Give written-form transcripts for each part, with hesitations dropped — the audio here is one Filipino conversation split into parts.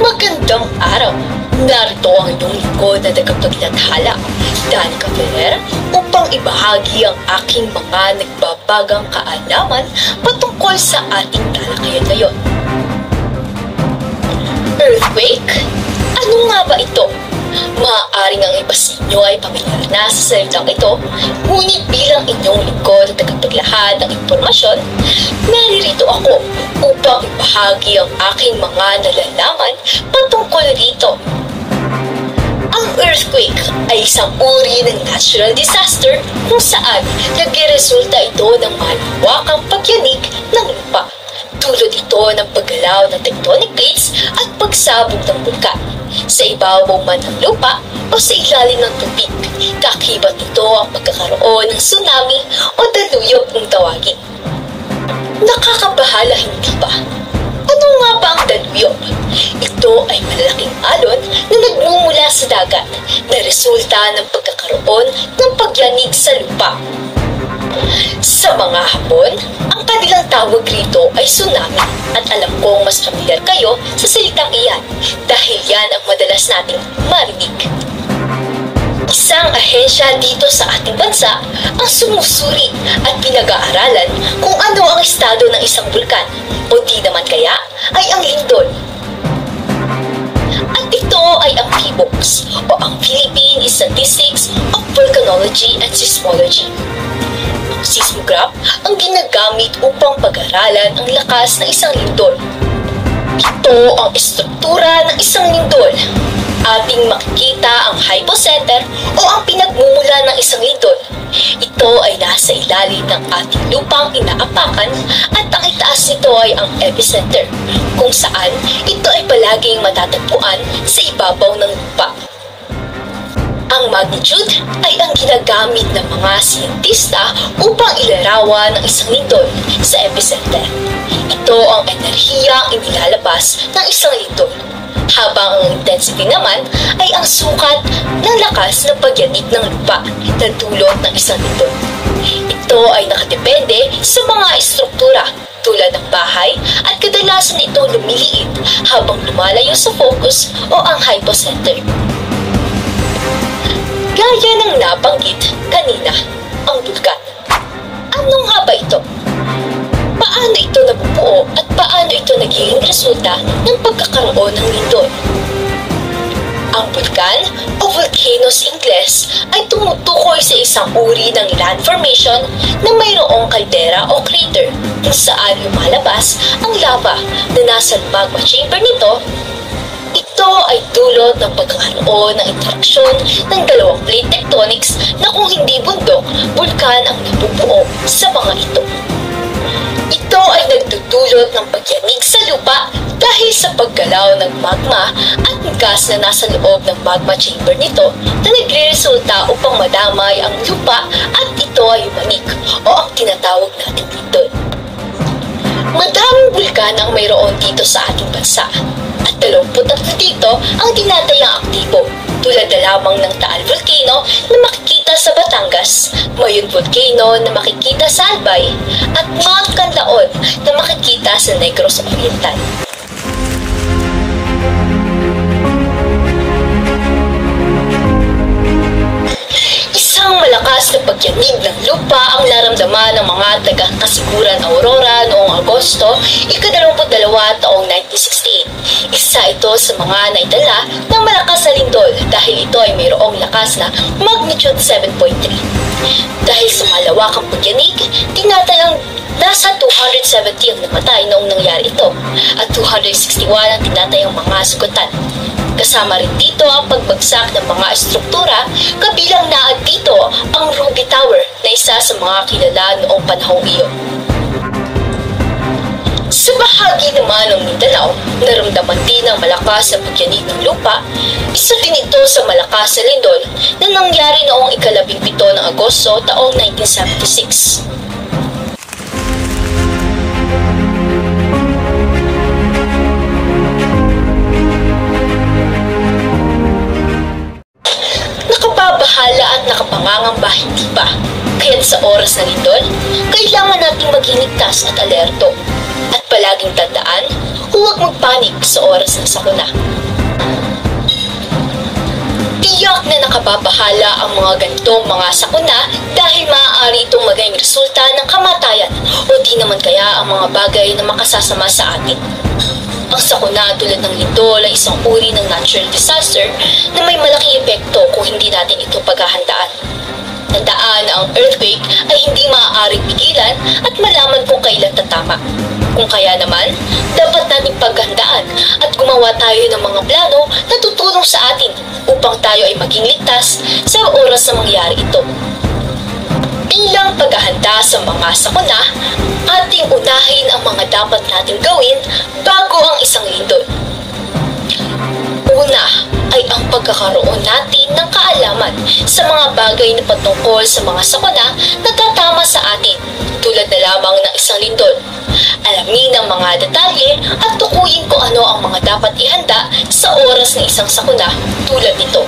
Magandang araw! Narito ang inyong lingkod na tagapaglathala, Danica Ferrer, upang ibahagi ang aking mga nagbabagang kaalaman patungkol sa ating talakayan ngayon. Earthquake? Ano nga ba ito? Maaaring ang iba sa inyo ay pamilyar na sa salitang ito, ngunit bilang inyong lingkod at tagapaglahad ng impormasyon, naririto ako upang ibahagi ang aking mga nalalaman patungkol rito. Ang earthquake ay isang uri ng natural disaster kung saan nagresulta ito ng malawakang pagyanig ng lupa. Dulot ito ng paggalaw ng tectonic plates at pagsabog ng bulkan. Sa ibabaw man ng lupa o sa ilalim ng tubig, kakibat nito ang pagkakaroon ng tsunami o daluyot kung tawagin. Nakakabahala, hindi ba? Ano nga ba ang daluyot? Ito ay malalaking alon na nagmumula sa dagat na resulta ng pagkakaroon ng pagyanig sa lupa. Sa mga Hapon, ang kanilang tawag rito ay tsunami at alam kong mas familiar kayo sa salitang iyan dahil yan ang madalas nating marinig. Isang ahensya dito sa ating bansa ang sumusuri at pinag-aaralan kung ano ang estado ng isang bulkan o di naman kaya ay ang lindol. At ito ay ang PHIVOLCS o ang Philippine Statistics of Volcanology and Seismology. Seismograph ang ginagamit upang pag-aralan ang lakas ng isang lindol. Ito ang estruktura ng isang lindol. Ating makikita ang hypocenter o ang pinagmumula ng isang lindol. Ito ay nasa ilalim ng ating lupang inaapakan at ang itaas nito ay ang epicenter, kung saan ito ay palaging matatagpuan sa ibabaw ng lupa. Ang magnitude ay ang ginagamit ng mga siyentista upang ilarawan ang isang lindol sa epicenter. Ito ang enerhiyang inilalabas ng isang lindol, habang ang intensity naman ay ang sukat ng lakas ng pagyanig ng lupa na dulot ng isang lindol. Ito ay nakadepende sa mga estruktura tulad ng bahay at kadalasan ito lumiliit habang lumalayo sa focus o ang hypocenter. Gaya ng nabanggit kanina, ang bulkan. Ano nga ba ito? Paano ito nabubuo at paano ito nagiging resulta ng pagkakaroon ng lindol? Ang bulkan o volcano sa Ingles ay tumutukoy sa isang uri ng land formation na mayroong kaldera o crater kung saan lumalabas ang lava na nasa magma chamber nito. Ito ay dulot ng pagkakaroon ng interaksyon ng dalawang plate tectonics na kung hindi bundok, bulkan ang nabubuo sa mga ito. Ito ay nagdudulot ng pagyanig sa lupa dahil sa paggalaw ng magma at gas na nasa loob ng magma chamber nito na nagre-resulta upang madamay ang lupa at ito ay umanik o ang tinatawag natin lindol. Madaming bulkan ang mayroon dito sa ating bansa at 23 dito ang tinatayang aktibo tulad na lamang ng Taal Volcano na makikita sa Batangas, Mayon Volcano na makikita sa Albay at Mount Canlaon na makikita sa Negros Oriental. Isang malakas na pagyanig ng lupa ang naramdaman ng mga taga-kasiguran Aurora noong Agosto, ika-22 taong 1968. Isa ito sa mga naitala ng malakas na lindol dahil ito ay mayroong lakas na magnitude 7.3. Dahil sa malawakang pagyanig, tinatayang nasa 270 ang namatay noong nangyari ito at 261 ang tinatayang mga sugatan. Kasama rin dito ang pagbagsak ng mga estruktura, kabilang na dito ang Ruby Tower na isa sa mga kilala noong panahong iyon. Sa bahagi naman ng Mindanao, naramdaman din ang malakas na pagyanig ng lupa. Isa din ito sa malakas na lindol na nangyari noong ika-17 ng Agosto taong 1976. Nakababahala at nakapangangamba, hindi ba? Kaya't sa oras ng lindol, kailangan nating maging ligtas at alerto. At palaging tandaan, huwag magpanik sa oras ng sakuna. Tiyak na nakababahala ang mga ganitong mga sakuna dahil maaari itong maging resulta ng kamatayan o di naman kaya ang mga bagay na makasasama sa atin. Ang sakuna tulad ng lindol ay isang uri ng natural disaster na may malaking epekto kung hindi natin ito paghahandaan. Tandaan na ang earthquake ay hindi maaaring pigilan at malaman kung kailan tatama. Kung kaya naman, dapat nating paghandaan at gumawa tayo ng mga plano na tutulong sa atin upang tayo ay maging ligtas sa oras na mangyari ito. Bilang paghahanda sa mga sakuna, ating unahin ang mga dapat nating gawin bago ang isang lindol. Una ay ang pagkakaroon natin ng kaalaman sa mga bagay na patungkol sa mga sakuna na tatama sa atin tulad na lamang ng isang lindol. Alamin ang mga detalye at tukuyin kung ano ang mga dapat ihanda sa oras ng isang sakuna tulad nito.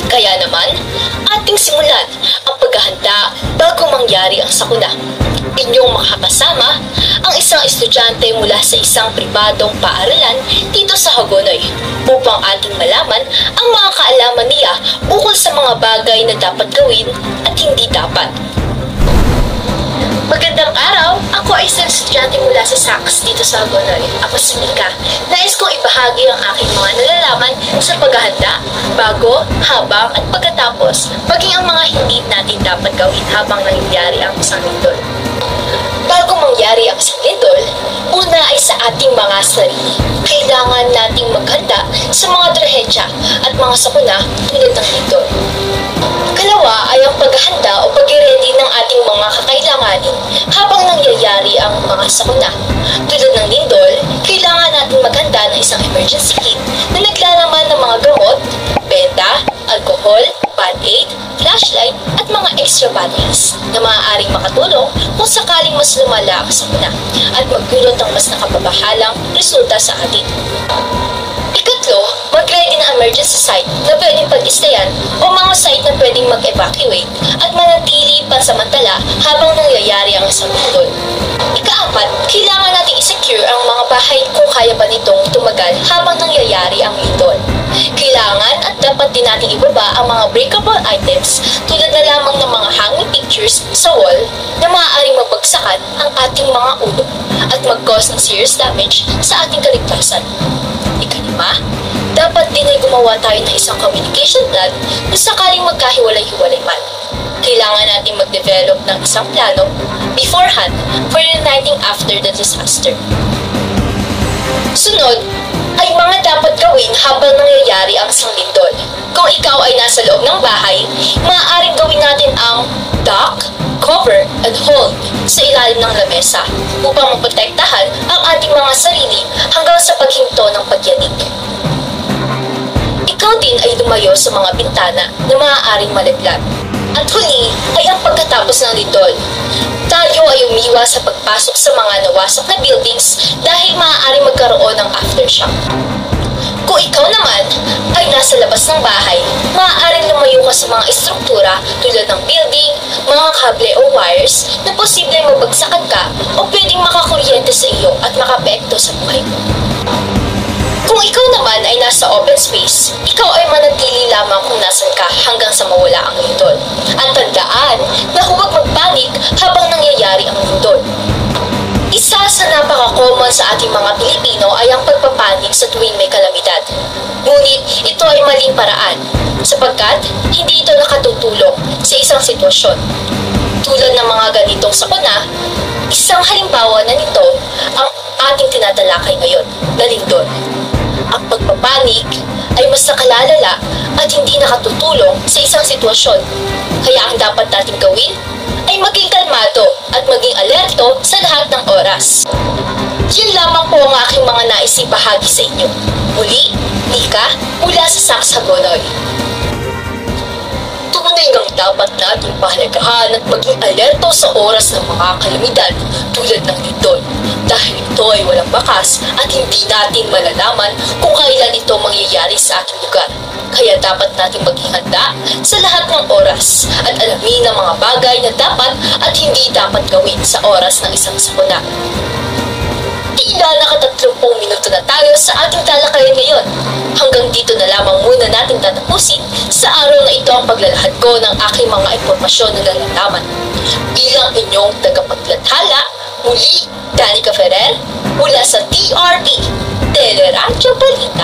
Kaya naman, ating simulan ang paghahanda bago mangyari ang sakuna. Inyong makakasama ang isang estudyante mula sa isang pribadong paaralan dito sa Hagonoy upang ating malaman ang mga kaalaman niya ukol sa mga bagay na dapat gawin at hindi dapat. Magandang araw! Ako ay isang estudyante mula sa SACS dito sa Hagonoy. Ako si Mika. Nais kong ibahagi ang aking mga nalalaman sa paghahanda, bago, habang at pagkatapos, maging ang mga hindi natin dapat gawin habang nangyayari ang isang lindol. Bago mangyari ang isang lindol, una ay sa ating mga sarili. Kailangan nating maghanda sa mga trahedya at mga sakuna tulad ng lindol. Kalawa ay ang paghahanda o pag-ready ng ating mga kakailanganin habang nangyayari ang mga sakuna. Tulad ng lindol, kailangan natin maghanda ng isang emergency kit na naglalaman ng mga gamot, benta, alcohol, band-aid, flashlight at mga extra batteries na maaaring makatulong kung sakaling mas lumala ang sakuna at magdulot ng mas nakababahalang resulta sa atin. Ikatlo, mag-ready ng emergency site na pwedeng pag-istayan o mga site na pwedeng mag-evacuate at manatili pansamantala habang nangyayari ang isang lindol. Ikaapat, kailangan nating i-secure ang mga bahay kung kaya ba nitong tumagal habang nangyayari ang lindol. Kailangan at dapat din nating ibaba ang mga breakable items tulad na lamang ng mga hanging pictures sa wall na maaaring mabagsakan ang ating mga ulo at mag-cause ng serious damage sa ating kaligtasan. Ikalima, dapat din ay gumawa tayo ng isang communication plan na sakaling magkahiwalay-hiwalay man. Kailangan natin mag-develop ng isang plano beforehand for reuniting after the disaster. Sunod ay mga dapat gawin habang nangyayari ang isang lindol. Kung ikaw ay nasa loob ng bahay, maaaring gawin natin ang duck, cover, and hold sa ilalim ng lamesa upang maprotektahan ang ating mga sarili hanggang sa paghinto ng pagyanig. Ikaw din ay lumayo sa mga bintana na maaaring malaglag. At huli ay ang pagkatapos ng lindol. Tayo ay umiwas sa pagpasok sa mga nawasak na buildings dahil maaaring magkaroon ng aftershock. Kung ikaw naman ay nasa labas ng bahay, maaaring lumayo ka sa mga estruktura tulad ng building, mga kable o wires na posibleng mabagsakan ka o pwedeng makakuryente sa iyo at makaapekto sa buhay mo. Kung ikaw naman ay nasa open space, ikaw ay manatili lamang kung nasan ka hanggang sa mawala ang lindol. At tandaan na huwag magpanik habang nangyayari ang lindol. Isa sa napaka-common sa ating mga Pilipino ay ang pagpapanik sa tuwing may kalamidad. Ngunit ito ay maling paraan sapagkat hindi ito nakatutulong sa isang sitwasyon. Tulad ng mga ganitong sakuna, isang halimbawa na nito ang ating tinatalakay ngayon, na lindol. Ang pagpapanik ay mas nakalalala at hindi nakatutulong sa isang sitwasyon. Kaya ang dapat natin gawin ay maging kalmado at maging alerto sa lahat ng oras. Yun lamang po ang aking mga nais ibahagi sa inyo. Muli, Mika, mula sa SACS Hagonoy. Tunay ngang dapat natin pahalagahan at maging alerto sa oras ng mga kalamidad tulad ng lindol. Dahil ito ay walang bakas at hindi natin malalaman kung kailan ito mangyayari sa ating lugar. Kaya dapat natin maging handa sa lahat ng oras at alamin ang mga bagay na dapat at hindi dapat gawin sa oras ng isang sakuna. Tila nakatatlong minuto na tayo sa ating talakayan ngayon. Hanggang dito na lamang muna natin tatapusin sa araw na ito ang paglalahad ko ng aking mga impormasyon na nalalaman. Bilang inyong tagapaglathala, muli, Danica Ferrer, mula sa TRT, Teleradyo Balita.